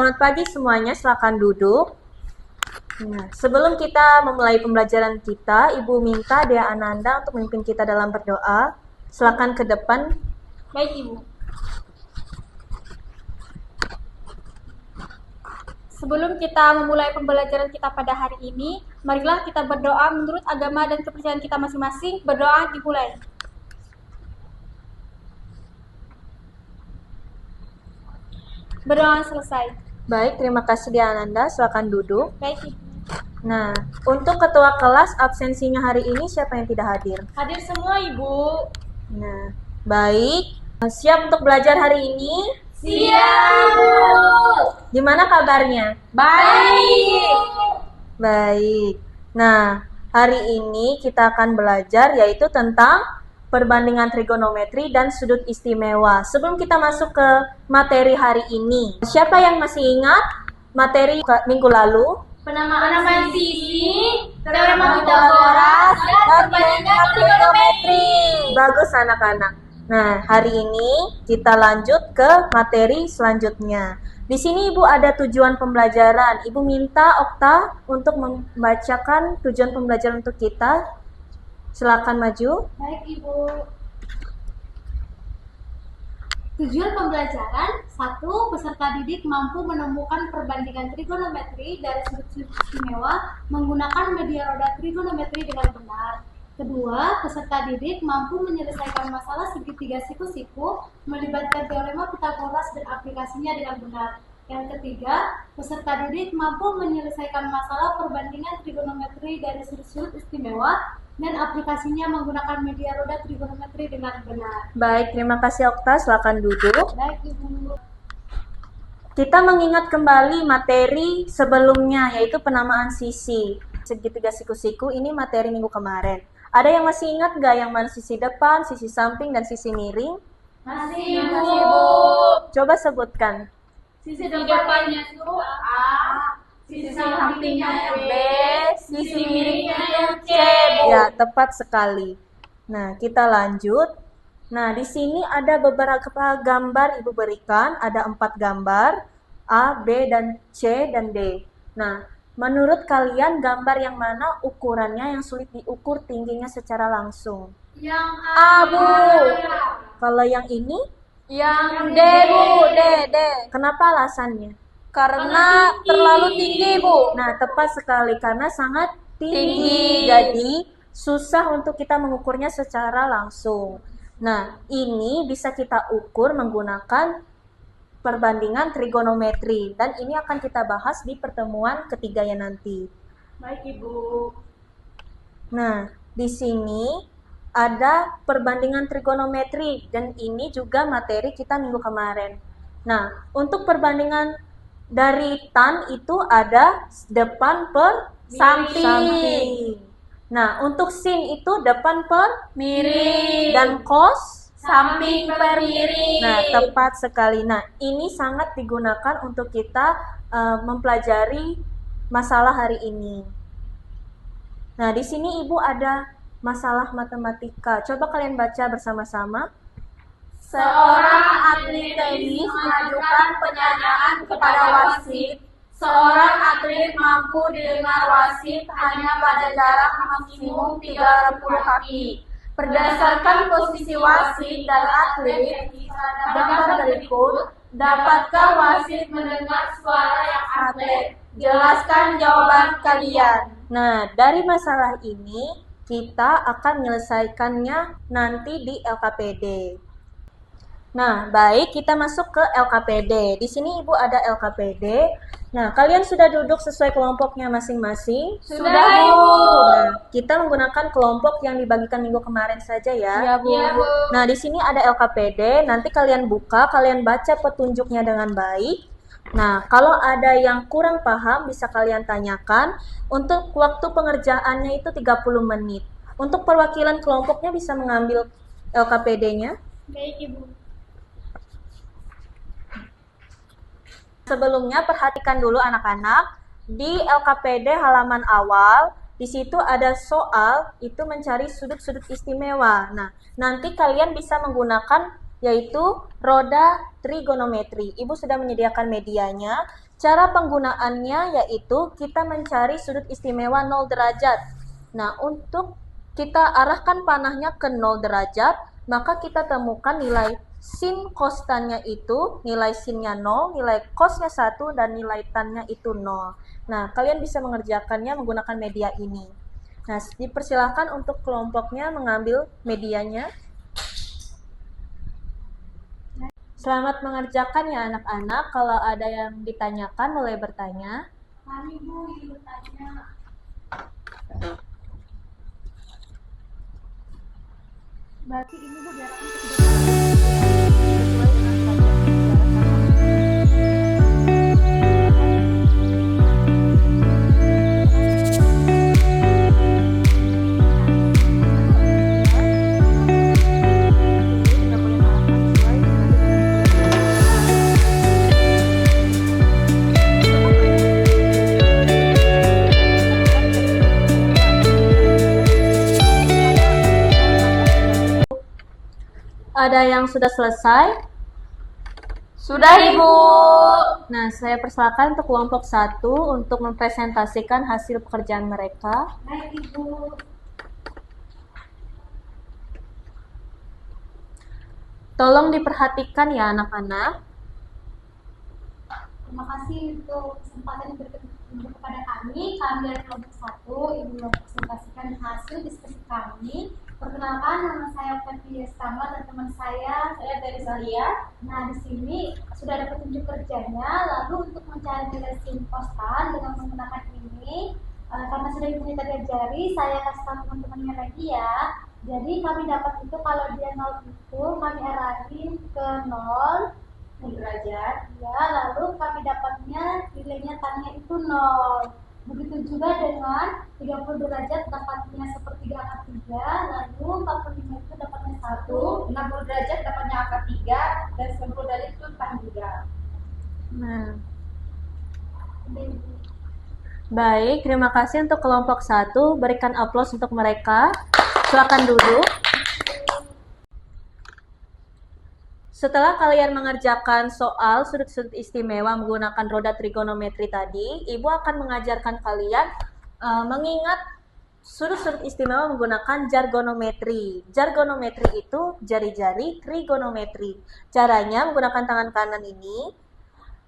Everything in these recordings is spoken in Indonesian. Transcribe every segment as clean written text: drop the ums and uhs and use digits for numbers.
Selamat pagi semuanya, silakan duduk. Nah, sebelum kita memulai pembelajaran kita, Ibu minta Dea Ananda untuk memimpin kita dalam berdoa. Silakan ke depan. Baik, Ibu. Sebelum kita memulai pembelajaran kita pada hari ini, marilah kita berdoa menurut agama dan kepercayaan kita masing-masing. Berdoa dimulai. Berdoa selesai. Baik, terima kasih Dea Ananda. Silakan duduk. Baik, Ibu. Nah, untuk ketua kelas absensinya hari ini siapa yang tidak hadir? Hadir semua, Ibu. Nah, baik. Siap untuk belajar hari ini? Siap, Bu. Gimana kabarnya? Baik. Baik. Nah, hari ini kita akan belajar yaitu tentang perbandingan trigonometri dan sudut istimewa. Sebelum kita masuk ke materi hari ini, siapa yang masih ingat materi minggu lalu? Penamaan sisi, teorema Pythagoras, dan perbandingan trigonometri. Bagus anak-anak. Nah, hari ini kita lanjut ke materi selanjutnya. Di sini Ibu ada tujuan pembelajaran. Ibu minta Okta untuk membacakan tujuan pembelajaran untuk kita. Silakan maju. Baik, Ibu. Tujuan pembelajaran: 1. Peserta didik mampu menemukan perbandingan trigonometri dari sudut-sudut istimewa menggunakan media roda trigonometri dengan benar. 2. Peserta didik mampu menyelesaikan masalah segitiga siku-siku melibatkan teorema Pythagoras dan aplikasinya dengan benar. Yang 3. Peserta didik mampu menyelesaikan masalah perbandingan trigonometri dari sudut-sudut istimewa dan aplikasinya menggunakan media roda trigonometri dengan benar. Baik, terima kasih Okta. Silakan duduk. Baik, Ibu. Kita mengingat kembali materi sebelumnya, yaitu penamaan sisi. Segitiga siku-siku ini materi minggu kemarin. Ada yang masih ingat nggak yang mana sisi depan, sisi samping, dan sisi miring? Masih, Bu. Coba sebutkan. Sisi depannya itu A, sisi sampingnya B, sisi miringnya C, Bu. Ya, tepat sekali. Nah, kita lanjut. Nah, di sini ada beberapa gambar Ibu berikan. Ada 4 gambar, A, B, dan C, dan D. Nah, menurut kalian gambar yang mana ukurannya yang sulit diukur tingginya secara langsung? Yang A, Bu. Kalau yang ini? Yang D, Bu. D. Kenapa alasannya? Karena terlalu tinggi, Bu. Nah, tepat sekali karena sangat tinggi. Tinggi. Jadi, susah untuk kita mengukurnya secara langsung. Nah, ini bisa kita ukur menggunakan perbandingan trigonometri dan ini akan kita bahas di pertemuan ketiganya nanti. Baik, Ibu. Nah, di sini ada perbandingan trigonometri dan ini juga materi kita minggu kemarin. Nah, untuk perbandingan dari tan itu ada depan per samping. Nah, untuk sin itu depan per Miring. dan cos Samping per miring. Nah, tepat sekali. Nah, ini sangat digunakan untuk kita mempelajari masalah hari ini. Nah, di sini Ibu ada masalah matematika. Coba kalian baca bersama-sama. Seorang atlet tenis mengajukan penyanaan kepada wasit. Seorang atlet mampu didengar wasit hanya pada jarak maksimum 30 kaki. Berdasarkan posisi wasit dan atlet gambar berikut, dapatkah wasit mendengar suara yang atlet? Jelaskan jawaban kalian. Nah, dari masalah ini kita akan menyelesaikannya nanti di LKPD. Nah, baik, kita masuk ke LKPD. Di sini Ibu ada LKPD. Nah, kalian sudah duduk sesuai kelompoknya masing-masing? Sudah, Bu. Nah, kita menggunakan kelompok yang dibagikan minggu kemarin saja ya. Iya, Bu. Nah, di sini ada LKPD. Nanti kalian buka, kalian baca petunjuknya dengan baik. Nah, kalau ada yang kurang paham bisa kalian tanyakan. Untuk waktu pengerjaannya itu 30 menit. Untuk perwakilan kelompoknya bisa mengambil LKPD-nya. Baik, Ibu. Sebelumnya perhatikan dulu anak-anak, di LKPD halaman awal, di situ ada soal itu mencari sudut-sudut istimewa. Nah, nanti kalian bisa menggunakan yaitu roda trigonometri. Ibu sudah menyediakan medianya. Cara penggunaannya yaitu kita mencari sudut istimewa 0 derajat. Nah, untuk kita arahkan panahnya ke 0 derajat, maka kita temukan nilai sin kostannya itu, nilai sinnya 0, nilai cosnya 1, dan nilai tannya itu 0. Nah, kalian bisa mengerjakannya menggunakan media ini. Nah, dipersilahkan untuk kelompoknya mengambil medianya. Selamat mengerjakan ya anak-anak. Kalau ada yang ditanyakan boleh bertanya. Kami Bu ingin bertanya. Berarti ini Bu jaraknya sesuai dengan Ada yang sudah selesai? Sudah, Ibu. Nah, saya persilakan untuk kelompok 1 untuk mempresentasikan hasil pekerjaan mereka. Baik Ibu. Tolong diperhatikan ya anak-anak. Terima kasih untuk kesempatan yang diberikan kepada kami. Kami dari kelompok 1 Ibu mempresentasikan hasil diskusi kami. Perkenalkan, nama saya Fetri Estama dan teman saya Dari Salia. Nah, di sini sudah ada petunjuk kerjanya. Lalu untuk mencari nilai sin kostan dengan menggunakan ini, karena sudah Ibu tadi ajari, saya kasih tahu teman-temannya lagi ya. Jadi kami dapat itu kalau dia 0 itu kami arahin ke 0 derajat. ya, lalu kami dapatnya nilainya tannya itu 0. Begitu juga dengan 30 derajat dapatnya sepertiga akar 3, lalu 45 itu dapatnya 1. 60 derajat dapatnya akar 3 dan 90 derajat itu tan 3. Nah, baik, terima kasih untuk kelompok 1. Berikan aplaus untuk mereka. Silakan duduk. Setelah kalian mengerjakan soal sudut-sudut istimewa menggunakan roda trigonometri tadi, Ibu akan mengajarkan kalian mengingat sudut-sudut istimewa menggunakan jargonometri. Jargonometri itu jari-jari trigonometri. Caranya menggunakan tangan kanan ini,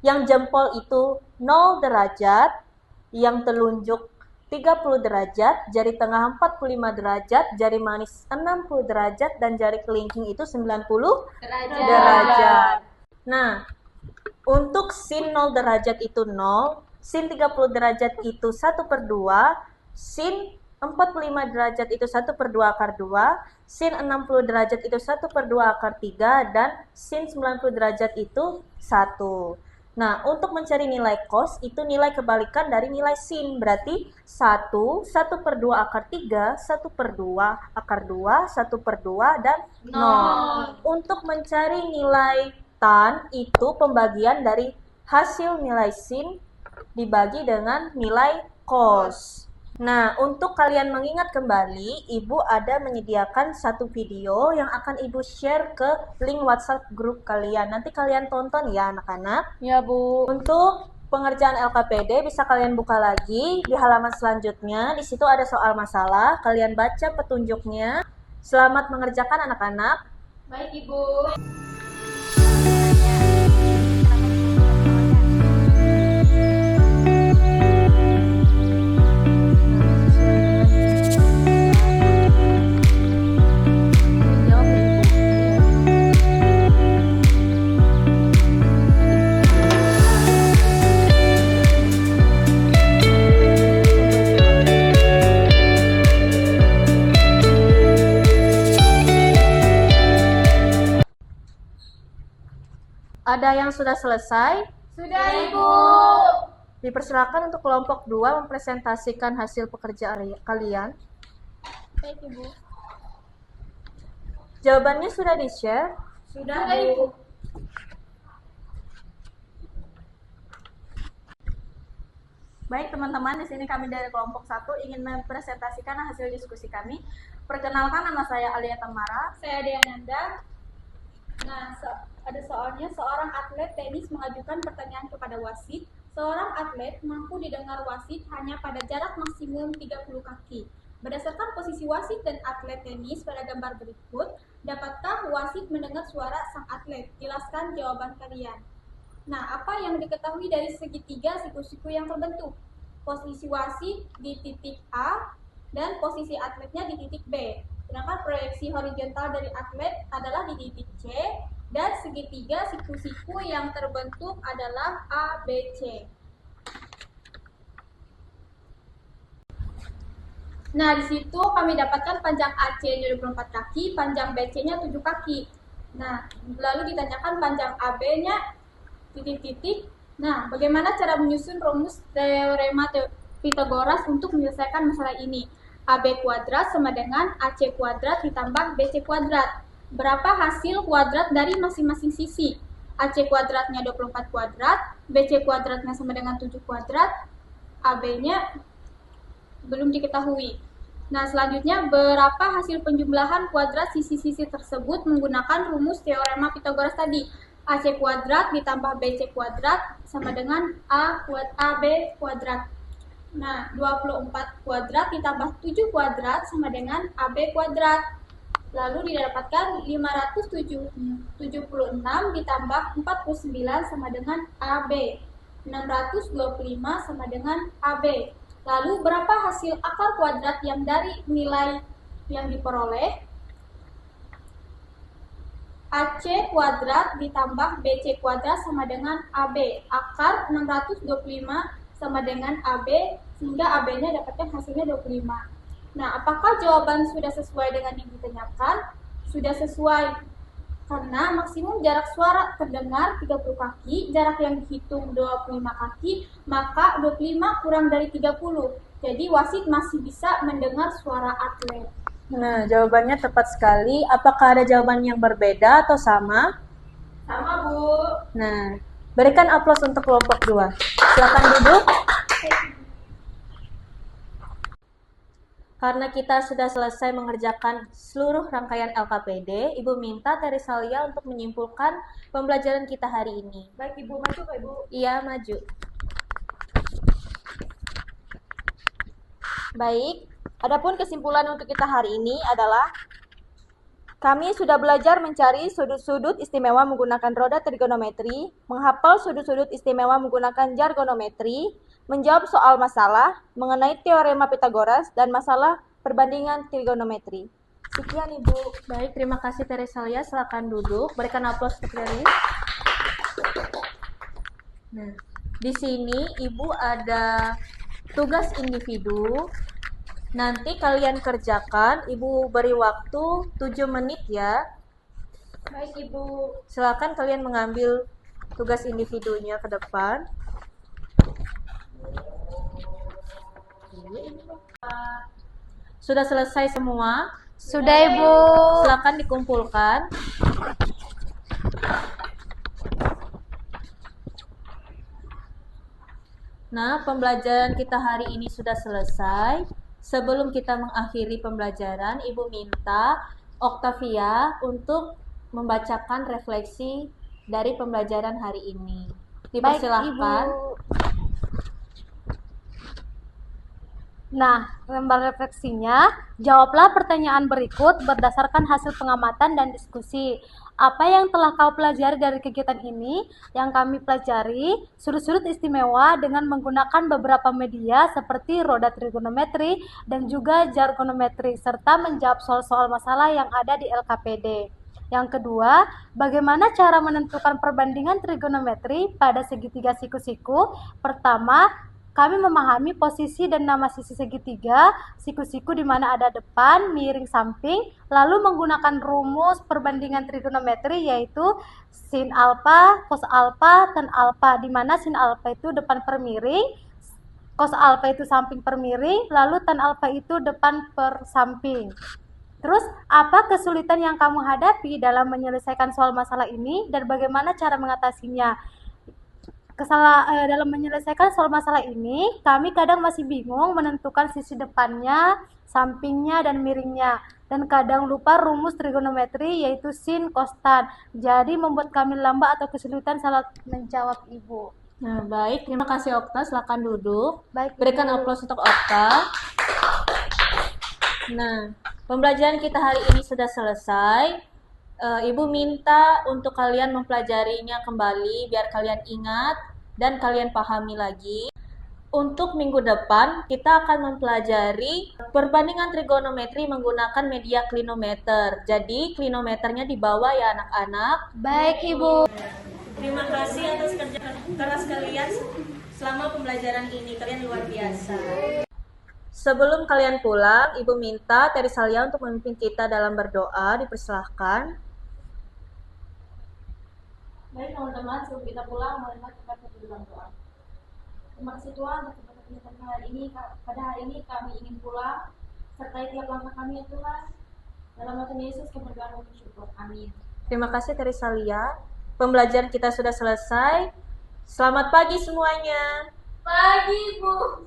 yang jempol itu 0 derajat, yang telunjuk 30 derajat, jari tengah 45 derajat, jari manis 60 derajat, dan jari kelingking itu 90 derajat. Nah, untuk sin 0 derajat itu 0, sin 30 derajat itu 1/2, sin 45 derajat itu 1/2 akar 2, sin 60 derajat itu 1/2 akar 3, dan sin 90 derajat itu 1. Nah, untuk mencari nilai cos, itu nilai kebalikan dari nilai sin. Berarti 1/2 akar 3, 1/2 akar 2, 1/2, dan 0. Untuk mencari nilai tan, itu pembagian dari hasil nilai sin dibagi dengan nilai cos. Nah, untuk kalian mengingat kembali, Ibu ada menyediakan satu video yang akan Ibu share ke link WhatsApp grup kalian. Nanti kalian tonton ya anak-anak. Ya, Bu. Untuk pengerjaan LKPD bisa kalian buka lagi di halaman selanjutnya. Di situ ada soal masalah, kalian baca petunjuknya. Selamat mengerjakan anak-anak. Baik, Ibu. Ada yang sudah selesai? Sudah, Ibu. Dipersilakan untuk kelompok 2 mempresentasikan hasil pekerjaan kalian. Baik Ibu. Jawabannya sudah di-share? Sudah, Ibu. Baik teman-teman, di sini kami dari kelompok 1 ingin mempresentasikan hasil diskusi kami. Perkenalkan, nama saya Alia Tamara. Saya Dea Nanda. Nah, ada soalnya, seorang atlet tenis mengajukan pertanyaan kepada wasit. Seorang atlet mampu didengar wasit hanya pada jarak maksimum 30 kaki. Berdasarkan posisi wasit dan atlet tenis pada gambar berikut, dapatkah wasit mendengar suara sang atlet? Jelaskan jawaban kalian. Nah, apa yang diketahui dari segitiga siku-siku yang terbentuk? Posisi wasit di titik A dan posisi atletnya di titik B. Sedangkan proyeksi horizontal dari atlet adalah di titik C dan segitiga siku-siku yang terbentuk adalah A, B, C. Nah, di situ kami dapatkan panjang AC-nya 24 kaki, panjang BC-nya 7 kaki. Nah, lalu ditanyakan panjang AB-nya titik-titik. Nah, bagaimana cara menyusun rumus teorema Pythagoras untuk menyelesaikan masalah ini? AB kuadrat sama dengan AC kuadrat ditambah BC kuadrat. Berapa hasil kuadrat dari masing-masing sisi? AC kuadratnya 24 kuadrat, BC kuadratnya sama dengan 7 kuadrat, AB-nya belum diketahui. Nah, selanjutnya berapa hasil penjumlahan kuadrat sisi-sisi tersebut menggunakan rumus teorema Pythagoras tadi? AC kuadrat ditambah BC kuadrat sama dengan AB kuadrat. Nah, 24 kuadrat ditambah 7 kuadrat sama dengan AB kuadrat. Lalu didapatkan 576 ditambah 49 sama dengan AB. 625 sama dengan AB. Lalu berapa hasil akar kuadrat yang dari nilai yang diperoleh? AC kuadrat ditambah BC kuadrat sama dengan AB. Akar 625 sama dengan AB, sehingga AB-nya dapatkan hasilnya 25. Nah, apakah jawaban sudah sesuai dengan yang ditanyakan? Sudah sesuai. Karena maksimum jarak suara terdengar 30 kaki, jarak yang dihitung 25 kaki, maka 25 kurang dari 30. Jadi wasit masih bisa mendengar suara atlet. Nah, jawabannya tepat sekali. Apakah ada jawaban yang berbeda atau sama? Sama, Bu. Nah, berikan aplaus untuk kelompok 2. Silakan duduk. Karena kita sudah selesai mengerjakan seluruh rangkaian LKPD, Ibu minta Teresalia untuk menyimpulkan pembelajaran kita hari ini. Baik, Ibu. Maju, Pak, Ibu. Iya, maju. Baik, adapun kesimpulan untuk kita hari ini adalah kami sudah belajar mencari sudut-sudut istimewa menggunakan roda trigonometri, menghafal sudut-sudut istimewa menggunakan jargonometri, menjawab soal masalah mengenai teorema Pythagoras dan masalah perbandingan trigonometri. Sekian, Ibu. Baik, terima kasih Teresalia. Silakan duduk. Berikan aplaus untuk Teres. Nah, di sini Ibu ada tugas individu. Nanti kalian kerjakan, Ibu beri waktu 7 menit ya. Baik, Ibu. Silakan kalian mengambil tugas individunya ke depan. Sudah selesai semua? Sudah, Ibu. Silakan dikumpulkan. Nah, pembelajaran kita hari ini sudah selesai. Sebelum kita mengakhiri pembelajaran, Ibu minta Octavia untuk membacakan refleksi dari pembelajaran hari ini. Dipersilahkan. Baik, Ibu. Nah, lembar refleksinya, jawablah pertanyaan berikut berdasarkan hasil pengamatan dan diskusi. Apa yang telah kau pelajari dari kegiatan ini? Yang kami pelajari, sudut-sudut istimewa dengan menggunakan beberapa media seperti roda trigonometri dan juga jargonometri, serta menjawab soal-soal masalah yang ada di LKPD. Yang kedua, bagaimana cara menentukan perbandingan trigonometri pada segitiga siku-siku? Pertama, kami memahami posisi dan nama sisi segitiga, siku-siku di mana ada depan, miring, samping, lalu menggunakan rumus perbandingan trigonometri yaitu sin alfa, cos alfa, tan alfa, di mana sin alfa itu depan per miring, cos alfa itu samping per miring, lalu tan alfa itu depan per samping. Terus, apa kesulitan yang kamu hadapi dalam menyelesaikan soal masalah ini dan bagaimana cara mengatasinya? Dalam menyelesaikan soal masalah ini, kami kadang masih bingung menentukan sisi depannya, sampingnya, dan miringnya. Dan kadang lupa rumus trigonometri yaitu sin, cos, tan. Jadi membuat kami lambat atau kesulitan saat menjawab, Ibu. Nah, baik. Terima kasih Okta. Silakan duduk. Baik, Berikan Ibu. aplaus untuk Okta. Nah, pembelajaran kita hari ini sudah selesai. Ibu minta untuk kalian mempelajarinya kembali biar kalian ingat dan kalian pahami lagi. Untuk minggu depan, kita akan mempelajari perbandingan trigonometri menggunakan media klinometer. Jadi, klinometernya dibawa ya anak-anak. Baik, Ibu. Terima kasih atas kerja keras kalian selama pembelajaran ini. Kalian luar biasa. Sebelum kalian pulang, Ibu minta Terisalia untuk memimpin kita dalam berdoa. Dipersilahkan. Baik teman-teman, sebelum kita pulang, marilah kita dalam doa. Terima kasih Tuhan atas kesempatan hari ini. Pada hari ini kami ingin pulang, sertai tiap langkah kami ya Tuhan. Dalam nama Tuhan Yesus kami berdoa dan bersyukur. Amin. Terima kasih Terisalia. Pembelajaran kita sudah selesai. Selamat pagi semuanya. Pagi Bu.